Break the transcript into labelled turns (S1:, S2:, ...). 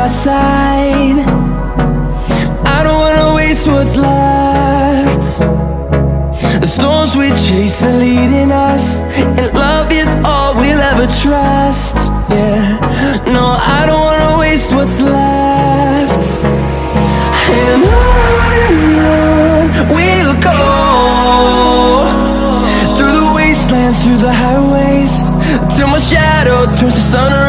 S1: my side. I don't wanna waste what's left. The storms we chase are leading us, and love is all we'll ever trust. Yeah, no, I don't wanna waste what's left. And on we'll go, through the wastelands, through the highways, till my shadow turns to sun rays.